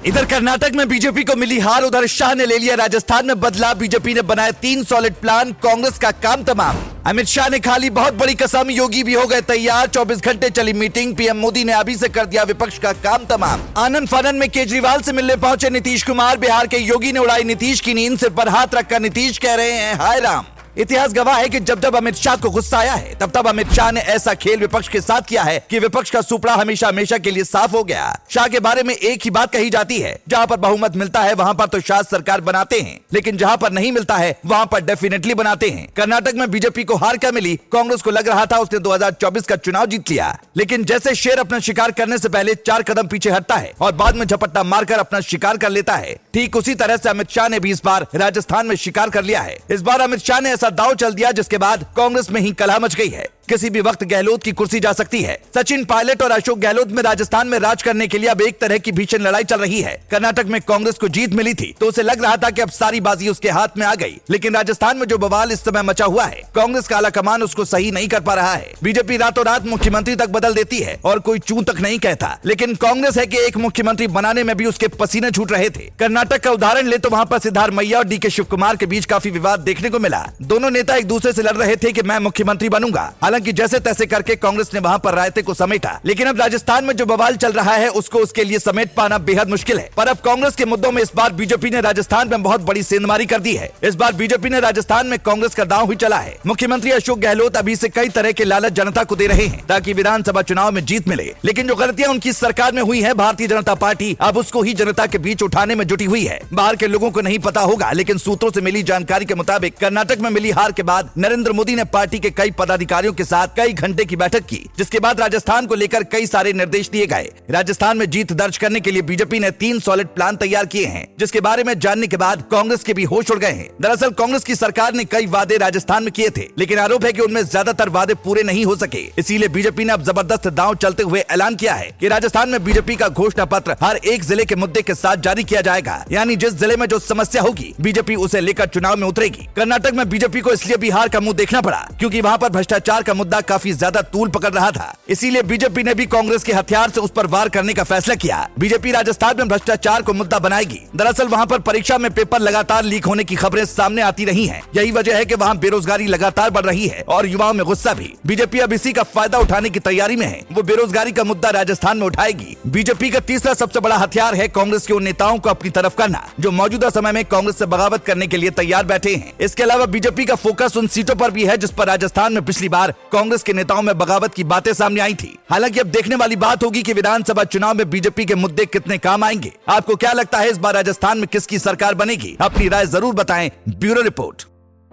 इधर कर्नाटक में बीजेपी को मिली हार, उधर शाह ने ले लिया राजस्थान में बदला। बीजेपी ने बनाए 3 सॉलिड प्लान, कांग्रेस का काम तमाम। अमित शाह ने खा ली बहुत बड़ी कसम, योगी भी हो गए तैयार। 24 घंटे चली मीटिंग, पीएम मोदी ने अभी से कर दिया विपक्ष का काम तमाम। आनंद फानन में केजरीवाल से मिलने पहुंचे नीतीश कुमार। बिहार के योगी ने उड़ाई नीतीश की नींद, सिर पर हाथ रखकर नीतीश कह रहे हैं हाय राम। इतिहास गवाह है कि जब जब अमित शाह को गुस्सा आया है तब तब अमित शाह ने ऐसा खेल विपक्ष के साथ किया है कि विपक्ष का सुपड़ा हमेशा हमेशा के लिए साफ हो गया। शाह के बारे में एक ही बात कही जाती है, जहां पर बहुमत मिलता है वहां पर तो शाह सरकार बनाते हैं, लेकिन जहां पर नहीं मिलता है वहां पर डेफिनेटली बनाते हैं। कर्नाटक में बीजेपी को हार क्या मिली? कांग्रेस को लग रहा था उसने 2024 का चुनाव जीत लिया, लेकिन जैसे शेर अपना शिकार करने से पहले 4 कदम पीछे हटता है और बाद में झपट्टा मारकर अपना शिकार कर लेता है, ठीक उसी तरह से अमित शाह ने भी इस बार राजस्थान में शिकार कर लिया है। इस बार अमित शाह ने ऐसा दांव चल दिया जिसके बाद कांग्रेस में ही कलह मच गई है। किसी भी वक्त गहलोत की कुर्सी जा सकती है। सचिन पायलट और अशोक गहलोत में राजस्थान में राज करने के लिए अब एक तरह की भीषण लड़ाई चल रही है। कर्नाटक में कांग्रेस को जीत मिली थी तो उसे लग रहा था कि अब सारी बाजी उसके हाथ में आ गई, लेकिन राजस्थान में जो बवाल इस समय मचा हुआ है, कांग्रेस का आला कमान उसको सही नहीं कर पा रहा है। बीजेपी रातों रात मुख्यमंत्री तक बदल देती है और कोई चूं तक नहीं कहता, लेकिन कांग्रेस है कि एक मुख्यमंत्री बनाने में भी उसके पसीने छूट रहे थे। कर्नाटक का उदाहरण ले तो वहाँ पर सिद्धारमैया और डीके शिव कुमार के बीच काफी विवाद देखने को मिला। दोनों नेता एक दूसरे से लड़ रहे थे कि मैं मुख्यमंत्री बनूंगा। हालांकि जैसे तैसे करके कांग्रेस ने वहां पर रायते को समेटा, लेकिन अब राजस्थान में जो बवाल चल रहा है उसको उसके लिए समेट पाना बेहद मुश्किल है। पर अब कांग्रेस के मुद्दों में इस बार बीजेपी ने राजस्थान में बहुत बड़ी सेंधमारी कर दी है। इस बार बीजेपी ने राजस्थान में कांग्रेस का दांव ही चला है। मुख्यमंत्री अशोक गहलोत अभी से कई तरह के लालच जनता को दे रहे हैं ताकि विधानसभा चुनाव में जीत मिले, लेकिन जो गलतियां उनकी सरकार में हुई है, भारतीय जनता पार्टी अब उसको ही जनता के बीच उठाने में जुटी हुई है। बाहर के लोगों को नहीं पता होगा, लेकिन सूत्रों से मिली जानकारी के मुताबिक कर्नाटक में मिली हार के बाद नरेंद्र मोदी ने पार्टी के कई पदाधिकारियों के साथ कई घंटे की बैठक की, जिसके बाद राजस्थान को लेकर कई सारे निर्देश दिए गए। राजस्थान में जीत दर्ज करने के लिए बीजेपी ने 3 सॉलिड प्लान तैयार किए हैं, जिसके बारे में जानने के बाद कांग्रेस के भी होश उड़ गए हैं। दरअसल कांग्रेस की सरकार ने कई वादे राजस्थान में किए थे, लेकिन आरोप है कि उनमें ज्यादातर वादे पूरे नहीं हो सके। इसीलिए बीजेपी ने अब जबरदस्त दांव चलते हुए ऐलान किया है कि राजस्थान में बीजेपी का घोषणा पत्र हर एक जिले के मुद्दे के साथ जारी किया जाएगा, यानी जिस जिले में जो समस्या होगी बीजेपी उसे लेकर चुनाव में उतरेगी। कर्नाटक में बीजेपी को इसलिए भी हार का मुंह देखना पड़ा क्योंकि वहाँ पर भ्रष्टाचार का मुद्दा काफी ज्यादा तूल पकड़ रहा था। इसीलिए बीजेपी ने भी कांग्रेस के हथियार से उस पर वार करने का फैसला किया। बीजेपी राजस्थान में भ्रष्टाचार को मुद्दा बनाएगी। दरअसल वहां पर परीक्षा में पेपर लगातार लीक होने की खबरें सामने आती रही हैं। यही वजह है कि वहां बेरोजगारी लगातार बढ़ रही है और युवाओं में गुस्सा भी। बीजेपी अब इसी का फायदा उठाने की तैयारी में है। वो बेरोजगारी का मुद्दा राजस्थान में उठाएगी। बीजेपी का तीसरा सबसे बड़ा हथियार है कांग्रेस के उन नेताओं को अपनी तरफ करना जो मौजूदा समय में कांग्रेस से बगावत करने के लिए तैयार बैठे हैं। इसके अलावा बीजेपी का फोकस उन सीटों पर भी है जिस पर राजस्थान में पिछली बार कांग्रेस के नेताओं में बगावत की बातें सामने आई थी। हालांकि अब देखने वाली बात होगी कि विधानसभा चुनाव में बीजेपी के मुद्दे कितने काम आएंगे। आपको क्या लगता है इस बार राजस्थान में किसकी सरकार बनेगी? अपनी राय जरूर बताएं। Bureau report.